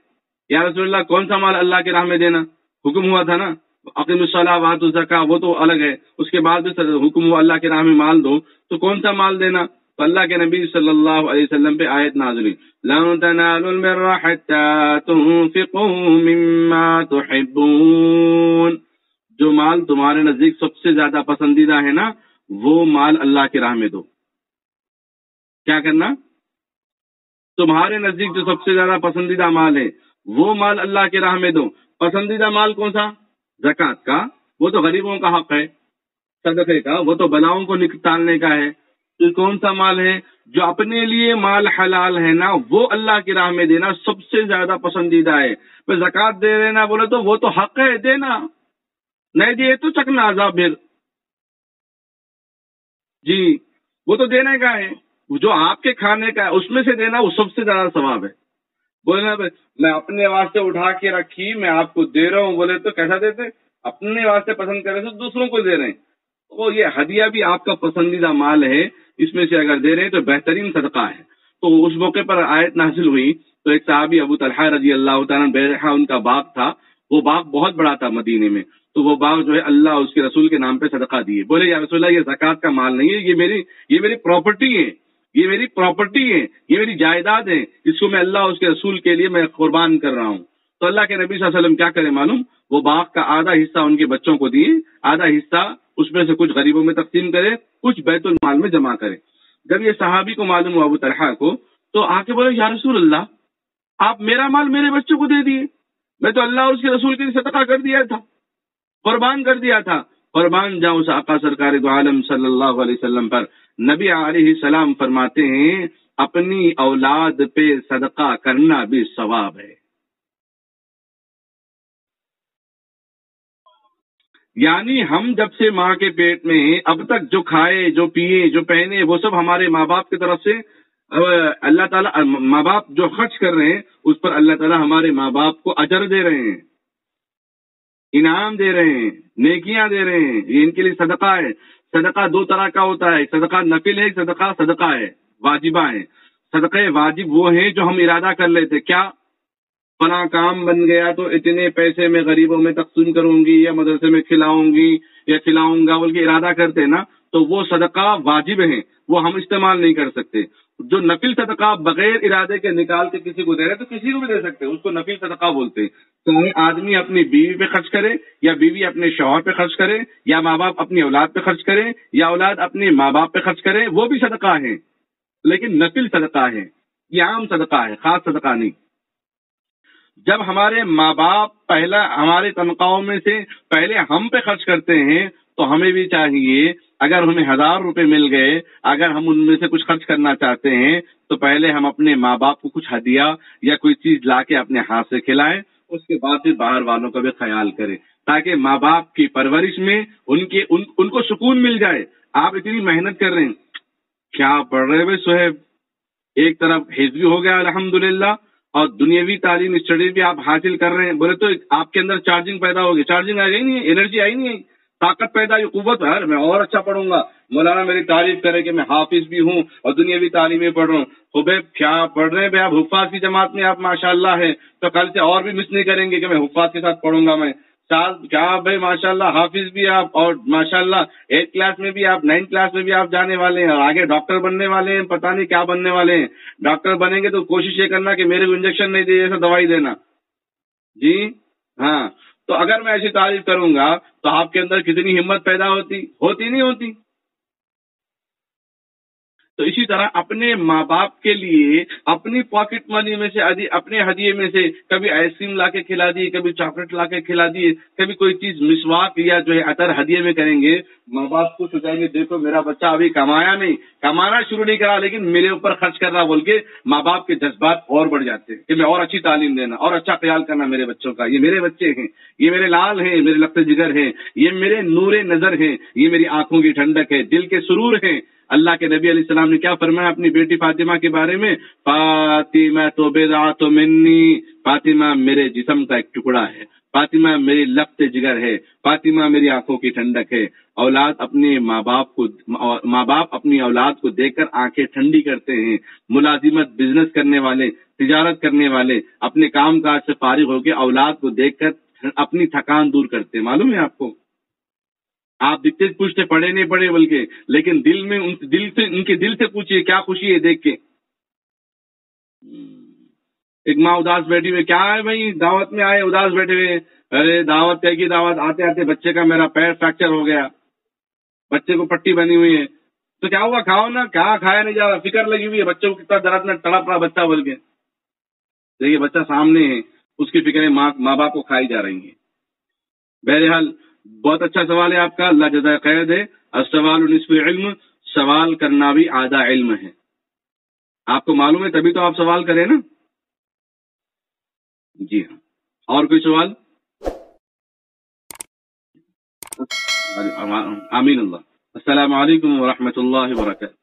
یا رسول اللہ کون سا مال اللہ کی راہ میں دینا، حکم ہوا تھا نا اقیم الصلاۃ وآتوا الزکاۃ، وہ تو الگ ہے، اس کے بعد بھی حکم ہوا اللہ کی راہ میں مال دو، تو کون سا مال دینا؟ تو اللہ کے نبی صلی اللہ علیہ وسلم پہ آیت نازل ہوئی، لن تنالوا البر حتى تنفقوا مما تحبون، جو مال تمہارے نزدیک سب سے زیادہ پسندیدہ ہے نا، وہ مال اللہ کی راہ میں دو۔ کیا کرنا؟ تمہارے نزدیک جو سب سے زیادہ پسندیدہ مال ہے وہ مال اللہ کی راہ میں دو۔ پسندیدہ مال کون سا؟ زکوٰۃ کا، وہ تو غریبوں کا حق ہے۔ صدقے کا، وہ تو بلاؤں کو نکالنے کا ہے. تو کون سا مال ہے جو اپنے لیے مال حلال ہے نا، وہ اللہ کی راہ میں دینا سب سے زیادہ پسندیدہ ہے. زکوٰۃ دے دینا بولے تو وہ تو حق ہے دینا، نہیں دیے تو چکنا عذاب پھر. جی وہ تو دینے کا ہے، جو آپ کے کھانے کا ہے اس میں سے دینا وہ سب سے زیادہ ثواب ہے. بولنا میں اپنے واسطے اٹھا کے رکھی میں آپ کو دے رہا ہوں، بولے تو کیسا دیتے؟ اپنے واسطے پسند کرے تو دوسروں کو دے رہے ہیں. وہ یہ ہدیہ بھی آپ کا پسندیدہ مال ہے، اس میں سے اگر دے رہے ہیں تو بہترین صدقہ ہے. تو اس موقع پر آیت نازل ہوئی تو ایک صحابی ابو طلحہ رضی اللہ تعالیٰ بیرحہ ان کا باغ تھا. وہ باغ بہت بڑا تھا مدینے میں، تو وہ باغ جو ہے اللہ اس کے رسول کے نام پہ صدقہ دیے. بولے یا رسول اللہ، یہ زکوٰۃ کا مال نہیں ہے، یہ میری پراپرٹی ہے، یہ میری پراپرٹی ہے، یہ میری جائیداد ہے، اس کو میں اللہ اس کے رسول کے لیے میں قربان کر رہا ہوں. تو اللہ کے نبی صلی اللہ علیہ وسلم کیا کرے معلوم؟ وہ باغ کا آدھا حصہ ان کے بچوں کو دیے، آدھا حصہ اس میں سے کچھ غریبوں میں تقسیم کرے، کچھ بیت المال میں جمع کرے. جب یہ صحابی کو معلوم ہوا ابو طلحہ کو، تو آ کے بولے یا رسول اللہ، آپ میرا مال میرے بچوں کو دے دیے، میں تو اللہ اور اس کے رسول کے لیے صدقہ کر دیا تھا، قربان کر دیا تھا. قربان جاؤں اس آقا سرکار دو عالم صلی اللہ علیہ وسلم پر. نبی علیہ السلام فرماتے ہیں اپنی اولاد پہ صدقہ کرنا بھی ثواب ہے. یعنی ہم جب سے ماں کے پیٹ میں ہیں اب تک جو کھائے، جو پیے، جو پہنے، وہ سب ہمارے ماں باپ کی طرف سے اللہ تعالیٰ، ماں باپ جو خرچ کر رہے ہیں اس پر اللہ تعالیٰ ہمارے ماں باپ کو اجر دے رہے ہیں، انعام دے رہے ہیں، نیکیاں دے رہے ہیں. یہ ان کے لیے صدقہ ہے. صدقہ دو طرح کا ہوتا ہے، ایک صدقہ نفل ہے، ایک صدقہ ہے واجبہ ہے. صدقہ واجب وہ ہیں جو ہم ارادہ کر لیتے، کیا فلاں کام بن گیا تو اتنے پیسے میں غریبوں میں تقسیم کروں گی یا مدرسے میں کھلاؤں گی یا کھلاؤں گا بول کے ارادہ کرتے نا، تو وہ صدقہ واجب ہیں، وہ ہم استعمال نہیں کر سکتے. جو نفل صدقہ بغیر ارادے کے نکال کے کسی کو دے رہے تو کسی کو بھی دے سکتے، اس کو نفل صدقہ بولتے. چاہے آدمی اپنی بیوی پہ خرچ کرے یا بیوی اپنے شوہر پہ خرچ کرے یا ماں باپ اپنی اولاد پہ خرچ کرے یا اولاد اپنے ماں باپ پہ خرچ کرے، وہ بھی صدقہ ہے، لیکن نفل صدقہ ہے، یہ عام صدقہ ہے، خاص صدقہ نہیں. جب ہمارے ماں باپ پہلا ہمارے تنخواہوں میں سے پہلے ہم پہ خرچ کرتے ہیں تو ہمیں بھی چاہیے، اگر ہمیں 1000 روپے مل گئے، اگر ہم ان میں سے کچھ خرچ کرنا چاہتے ہیں تو پہلے ہم اپنے ماں باپ کو کچھ ہدیہ یا کوئی چیز لا کے اپنے ہاتھ سے کھلائیں، اس کے بعد پھر باہر والوں کا بھی خیال کریں، تاکہ ماں باپ کی پرورش میں ان کو سکون مل جائے. آپ اتنی محنت کر رہے ہیں، کیا پڑھ رہے ہوئے صہیب؟ ایک طرف حفظ ہو گیا الحمدللہ اور دنیاوی تعلیم اسٹڈی بھی آپ حاصل کر رہے ہیں، بولے تو آپ کے اندر چارجنگ پیدا ہوگی، چارجنگ آئی نہیں ہے، انرجی آئی نہیں ہے، طاقت پیدا ہوئی، قوت ہے، میں اور اچھا پڑھوں گا، مولانا میری تعریف کرے کہ میں حافظ بھی ہوں اور دنیاوی تعلیمیں پڑھ رہا ہوں. خبیب کیا پڑھ رہے ہیں بھائی؟ آپ حفاظ کی جماعت میں آپ ماشاءاللہ ہے، تو کل سے اور بھی مس نہیں کریں گے کہ میں حفاظ کے ساتھ پڑھوں گا. میں کیا بھائی ماشاءاللہ حافظ بھی آپ اور ماشاءاللہ 8 کلاس میں بھی آپ 9 کلاس میں بھی آپ جانے والے ہیں اور آگے ڈاکٹر بننے والے ہیں، پتہ نہیں کیا بننے والے ہیں. ڈاکٹر بنیں گے تو کوشش یہ کرنا کہ میرے کو انجیکشن نہیں دے، ایسا دوائی دینا. جی ہاں، تو اگر میں ایسی تعریف کروں گا تو آپ کے اندر کتنی ہمت پیدا ہوتی نہیں ہوتی. تو اسی طرح اپنے ماں باپ کے لیے اپنی پاکٹ منی میں سے اپنے ہدیے میں سے کبھی آئس کریم لا کے کھلا دیے، کبھی چاکلیٹ لا کے کھلا دیے، کبھی کوئی چیز مسواک یا جو ہے عطر ہدیے میں کریں گے. ماں باپ خوش ہو جائیں گے، دیکھو میرا بچہ ابھی کمانا شروع نہیں کرا لیکن میرے اوپر خرچ کر رہا بول کے ماں باپ کے جذبات اور بڑھ جاتے ہیں کہ میں اور اچھی تعلیم دینا اور اچھا خیال کرنا میرے بچوں کا. یہ میرے بچے ہیں، یہ میرے لال ہیں، میرے لخت جگر ہیں، یہ میرے نور نظر ہیں، یہ میری آنکھوں کی ٹھنڈک ہے، دل کے سرور ہیں. اللہ کے نبی علیہ السلام نے کیا فرمایا اپنی بیٹی فاطمہ کے بارے میں؟ فاطمہ تو بضعۃ منی، فاطمہ میرے جسم کا ایک ٹکڑا ہے، فاطمہ میری لخت جگر ہے، فاطمہ میری آنکھوں کی ٹھنڈک ہے. اولاد اپنے ماں باپ اپنی اولاد کو دیکھ کر آنکھیں ٹھنڈی کرتے ہیں. ملازمت، بزنس کرنے والے، تجارت کرنے والے اپنے کام کاج سے فارغ ہو کے اولاد کو دیکھ کر اپنی تھکان دور کرتے ہیں. معلوم ہے آپ کو؟ آپ دکھتے پوچھتے پڑھے نہیں پڑھے بلکہ، لیکن ان کے دل سے پوچھیے کیا خوشی ہے دیکھ کے. ایک ماں اداس بیٹھی ہوئی، کیا ہے بھائی دعوت میں آئے اداس بیٹھے ہوئے؟ ارے دعوت کی دعوت، آتے آتے بچے کا میرا پیر فریکچر ہو گیا، بچے کو پٹی بنی ہوئی ہے. تو کیا ہوا؟ کھاؤ نا. کہاں کھایا نہیں جا رہا، فکر لگی ہوئی ہے بچوں کو کتنا درد میں تڑپ رہا بچہ بول کے. دیکھیے بچہ سامنے ہے، اس کی فکریں ماں باپ کو کھائی جا رہی ہیں. بہرحال بہت اچھا سوال ہے آپ کا، اللہ جزائے خیر دے. السوال نصف علم، سوال کرنا بھی آدھا علم ہے. آپ کو معلوم ہے تبھی تو آپ سوال کریں نا. جی ہاں، اور کوئی سوال؟ آمین اللہ. السلام علیکم ورحمۃ اللہ وبرکاتہ.